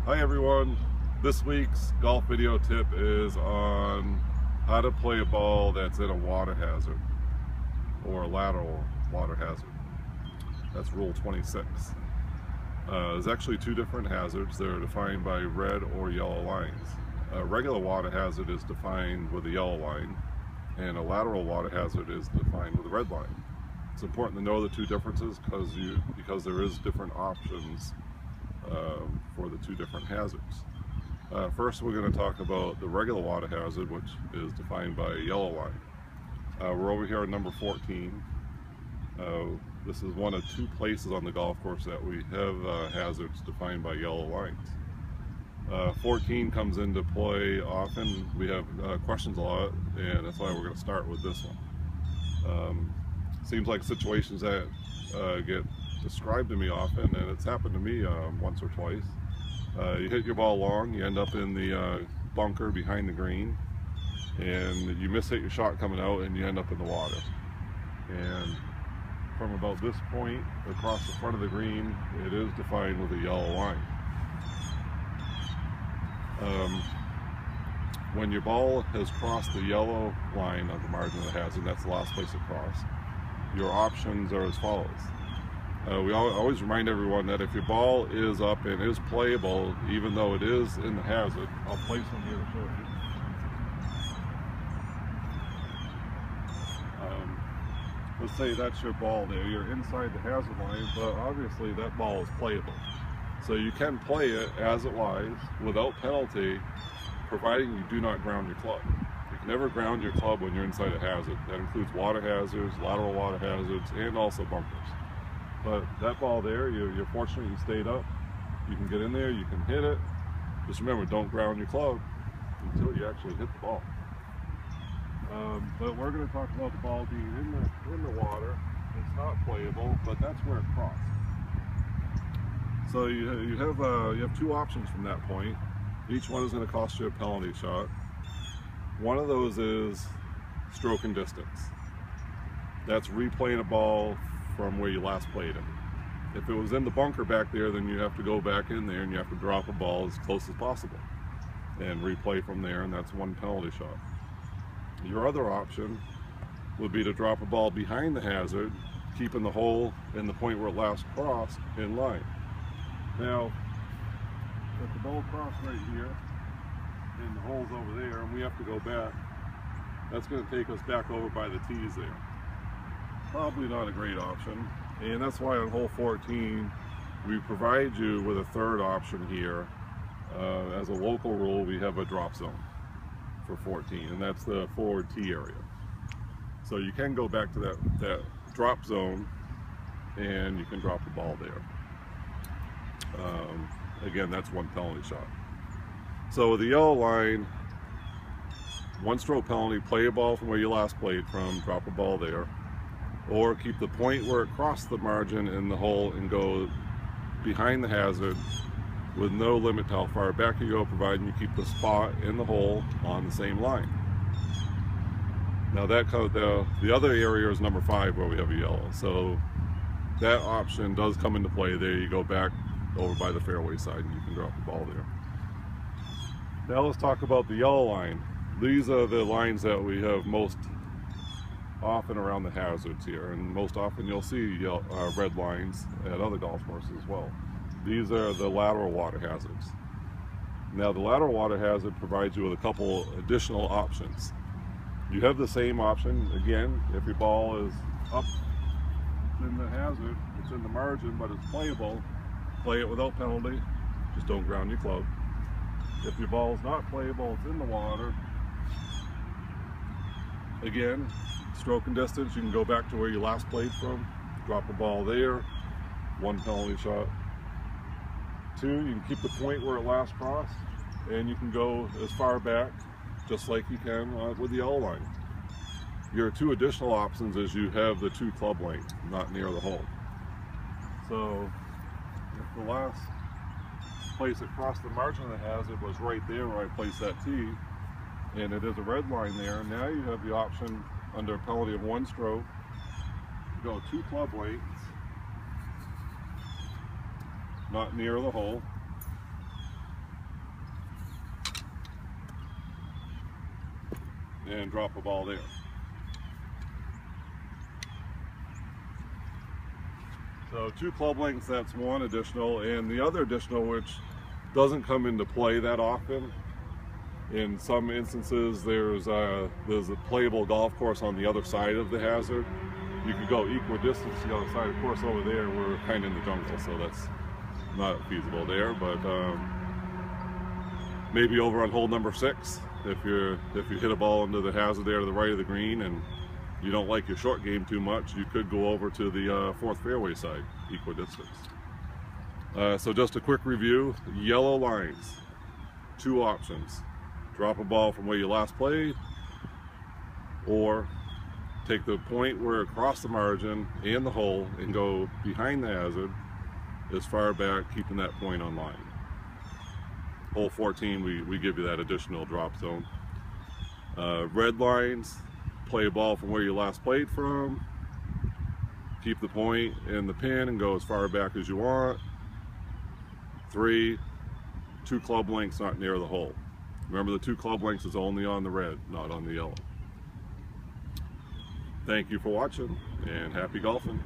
Hi everyone, this week's golf video tip is on how to play a ball that's in a water hazard or a lateral water hazard. That's rule 26. There's actually two different hazards. They're defined by red or yellow lines. A regular water hazard is defined with a yellow line, and a lateral water hazard is defined with a red line. It's important to know the two differences because there is different options for the two different hazards. First, we're going to talk about the regular water hazard, which is defined by a yellow line. We're over here at number 14. This is one of two places on the golf course that we have hazards defined by yellow lines. 14 comes into play often. We have questions a lot, and that's why we're going to start with this one. Seems like situations that get described to me often, and it's happened to me once or twice. You hit your ball long, you end up in the bunker behind the green, and you miss-hit your shot coming out and you end up in the water. And from about this point across the front of the green, it is defined with a yellow line. When your ball has crossed the yellow line of the margin of the hazard, that's the last place it crossed, your options are as follows. We always remind everyone that if your ball is up and is playable, even though it is in the hazard, I'll place one here to show you. Let's say that's your ball there. You're inside the hazard line, but obviously that ball is playable. So you can play it as it lies without penalty, providing you do not ground your club. You can never ground your club when you're inside a hazard. That includes water hazards, lateral water hazards, and also bunkers. But that ball there, you're fortunate you stayed up. You can get in there, you can hit it. Just remember, don't ground your club until you actually hit the ball. But we're going to talk about the ball being in the water. It's not playable, but that's where it crossed. So you have two options from that point. Each one is going to cost you a penalty shot. One of those is stroke and distance. That's replaying a ball from where you last played it. If it was in the bunker back there, then you have to go back in there and you have to drop a ball as close as possible and replay from there, and that's one penalty shot. Your other option would be to drop a ball behind the hazard, keeping the hole and the point where it last crossed in line. Now, if the ball crossed right here and the hole's over there and we have to go back, that's going to take us back over by the tees there. Probably not a great option, and that's why on hole 14 we provide you with a third option here. As a local rule, we have a drop zone for 14, and that's the forward tee area. So you can go back to that drop zone and you can drop the ball there. Again, that's one penalty shot. So with the yellow line, one stroke penalty, play a ball from where you last played from, drop a ball there, or keep the point where it crossed the margin in the hole and go behind the hazard with no limit to how far back you go, providing you keep the spot in the hole on the same line. Now the other area is number 5 where we have a yellow. So that option does come into play there. You go back over by the fairway side and you can drop the ball there. Now let's talk about the yellow line. These are the lines that we have most often around the hazards here, and most often you'll see red lines at other golf courses as well. These are the lateral water hazards. Now the lateral water hazard provides you with a couple additional options. You have the same option, again, if your ball is up in the hazard, it's in the margin, but it's playable, play it without penalty, just don't ground your club. If your ball is not playable, it's in the water, again, stroke and distance, you can go back to where you last played from, drop a ball there, one penalty shot. 2, you can keep the point where it last crossed, and you can go as far back just like you can with the yellow line. Your 2 additional options is you have the 2 club length, not near the hole. So if the last place it crossed the margin of the hazard was right there where I placed that tee, and it is a red line there, now you have the option under a penalty of 1 stroke to go 2 club lengths, not near the hole, and drop a ball there. So 2 club lengths, that's one additional, and the other additional, which doesn't come into play that often. In some instances, there's a playable golf course on the other side of the hazard. You could go equidistant to the other side. Of course, over there we're kind of in the jungle, so that's not feasible there. But maybe over on hole number 6, if you hit a ball into the hazard there to the right of the green and you don't like your short game too much, you could go over to the 4th fairway side, equidistance. So just a quick review: yellow lines, 2 options. Drop a ball from where you last played, or take the point where across the margin and the hole and go behind the hazard as far back, keeping that point on line. Hole 14, we give you that additional drop zone. Red lines, play a ball from where you last played from, keep the point in the pin and go as far back as you want. 3, 2 club lengths not near the hole. Remember, the 2 club lengths is only on the red, not on the yellow. Thank you for watching, and happy golfing.